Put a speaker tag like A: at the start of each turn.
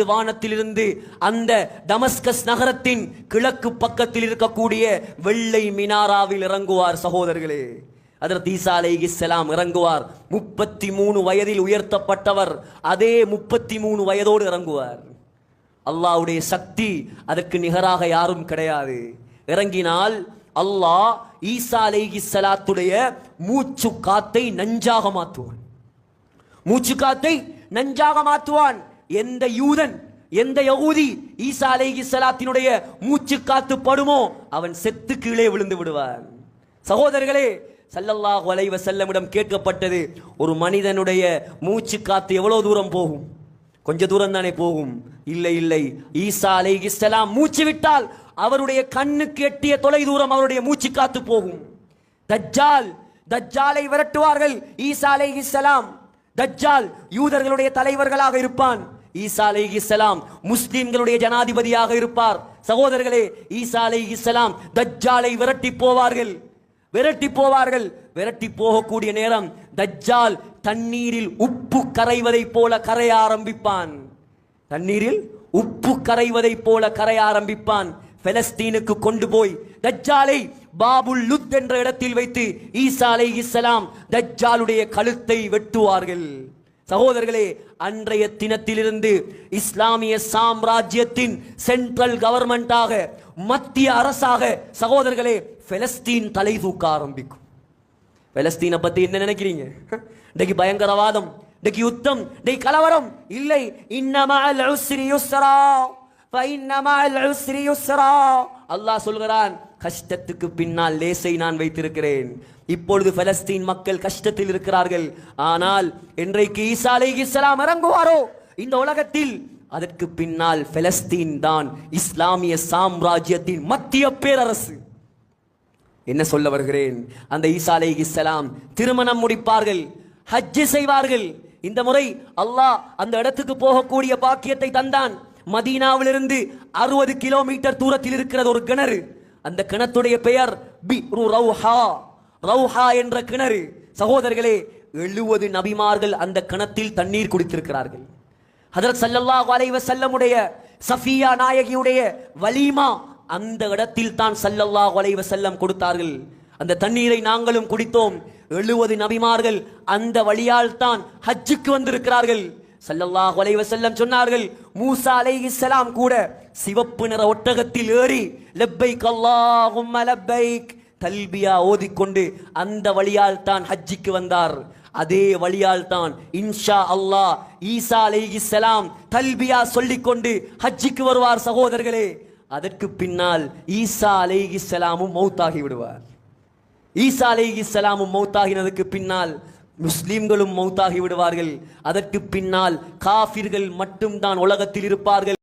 A: வானத்திலிருந்து அந்த டமஸ்கஸ் நகரத்தின் கிழக்கு பக்கத்தில் இருக்கக்கூடிய வெள்ளை மினாராவில் இறங்குவார். சகோதரர்களே, ஹஜ்ரத் ஈசா அலைஹிஸ்ஸலாம் இறங்குவார். 33 வயதில் உயர்த்தப்பட்டவர் அதே 33 வயதோடு இறங்குவார். அல்லாஹ்வுடைய சக்தி அதற்கு நிகராக யாரும் கிடையாது. இறங்கினால் அல்லாஹ் ஈசா அலைஹிஸ்ஸலாத்துடைய மூச்சு காத்தை நஞ்சாக மாற்றுவான். மூச்சு காத்தை நஞ்சாக மாற்றுவான். எந்த யூதன், எந்த யகூதி ஈசா அலைஹிஸ்ஸலாத்தினுடைய மூச்சு காத்து படுமோ அவன் செத்து கீழே விழுந்து விடுவான். சகோதரர்களே, ஸல்லல்லாஹு அலைஹி வஸல்லமிடம் கேட்கப்பட்டது, ஒரு மனிதனுடைய மூச்சு காத்து எவ்வளவு தூரம் போகும்? கொஞ்ச தூரம் தானே போகும். இல்லை இல்லை, ஈசா அலைஹிஸ்ஸலாம் மூச்சு விட்டால் அவருடைய கண்ணுக்கு எட்டிய தொலை தூரம் அவருடைய மூச்சு காத்து போகும். தஜ்ஜாலை விரட்டுவார்கள் ஈசா அலைஹிஸ்ஸலாம். தஜ்ஜால் யூதர்களுடைய தலைவர்களாக இருப்பான். ஈசா அலைஹிஸ்ஸலாம் முஸ்லிம்களுடைய ஜனாதிபதியாக இருப்பார். சகோதரர்களே, ஈசா அலைஹிஸ்ஸலாம் தஜ்ஜாலை விரட்டி போவார்கள். விரட்டி போகக்கூடிய நேரம் தஜ்ஜால் தண்ணீரில் உப்பு கரைவதை போல கரைய ஆரம்பிப்பான். தண்ணீரில் உப்பு கரைவதை போல கரைய ஆரம்பிப்பான். பெலஸ்தீனுக்கு கொண்டு போய் தஜ்ஜாலை பாபுல் லுத் என்ற இடத்தில் வைத்து ஈசா அலைஹிஸ்ஸலாம் தஜ்ஜாலுடைய கழுத்தை வெட்டுவார்கள். சகோதரர்களே, அன்றைய தினத்திலிருந்து இஸ்லாமிய சாம்ராஜ்யத்தின் சென்ட்ரல் கவர்மெண்டாக, மத்திய அரசாக சகோதரர்களே பெலஸ்தீன் தலை தூக்க ஆரம்பிக்கும். பெலஸ்தீனை பத்தி என்ன நினைக்கிறீங்க? இன்னைக்கு பயங்கரவாதம், இன்னைக்கு யுத்தம், இன்னைக்கு கலவரம் இல்லை. இன்னமஅல் உஸ்ரி யுஸ்ரா ஃபஇன்னமஅல் உஸ்ரி யுஸ்ரா. அல்லாஹ் சொல்கிறான், கஷ்டத்துக்கு பின்னால் லேசை நான் வைத்திருக்கிறேன். இப்பொழுது பலஸ்தீன் மக்கள் கஷ்டத்தில் இருக்கிறார்கள். ஆனால் என்றைக்கு ஈசா அலைஹிஸ்ஸலாம் இறங்குவாரோ இந்த உலகத்தில், அதற்கு பின்னால் பலஸ்தீன் தான் இஸ்லாமிய சாம்ராஜ்யத்தின் மத்திய பேரரசு. என்ன சொல்ல வருகிறேன்? அந்த ஈசா அலைஹிஸ்ஸலாம் திருமணம் முடிப்பார்கள், ஹஜ் செய்வார்கள். இந்த முறை அல்லாஹ் அந்த இடத்துக்கு போகக்கூடிய பாக்கியத்தை தந்தான். மதீனாவிலிருந்து 60 கிலோமீட்டர் தூரத்தில் இருக்கிறது ஒரு கிணறு. அந்த கிணத்துடைய பெயர் பிரு ரௌஹா. ரௌஹா என்ற கிணறு. சகோதரர்களே, 70 நபிமார்கள் அந்த கிணத்தில் தண்ணீர் குடித்திருக்கிறார்கள். ஹஜ்ரத் ஸல்லல்லாஹு அலைஹி வஸல்லமுடைய சஃபியா நாயகியுடைய வலீமா அந்த இடத்தில் தான் ஸல்லல்லாஹு அலைஹி வஸல்லம் கொடுத்தார்கள். அந்த தண்ணீரை நாங்களும் குடித்தோம். 70 நபிமார்கள் அந்த வழியால் தான் ஹஜ்ஜுக்கு வந்திருக்கிறார்கள். ஸல்லல்லாஹு அலைஹி வஸல்லம் சொன்னார்கள், மூசா அலைஹிஸ்ஸலாம் கூட சிவப்பு நிற ஒட்டகத்தில் ஏறி லப்பைக் அல்லாஹும்ம லப்பைக் தல்பியா ஓதிக்கொண்டு அந்த வழியால் தான் ஹஜ்ஜுக்கு வந்தார். அதே வழியால் தான் இன்ஷா அல்லாஹ் ஈசா அலைஹிஸ்ஸலாம் தல்பியா சொல்லிக்கொண்டு ஹஜ்ஜுக்கு வருவார். சகோதரர்களே, அதற்கு பின்னால் ஈசா அலைஹிஸ்ஸலாமும் மௌத்தாகி விடுவார். ஈசா அலைஹிஸ்ஸலாமும் மௌத்தாகினதுக்கு பின்னால் முஸ்லிம்களும் மௌத்தாகி விடுவார்கள். அதற்கு பின்னால் காஃபிர்கள் மட்டும்தான் உலகத்தில் இருப்பார்கள்.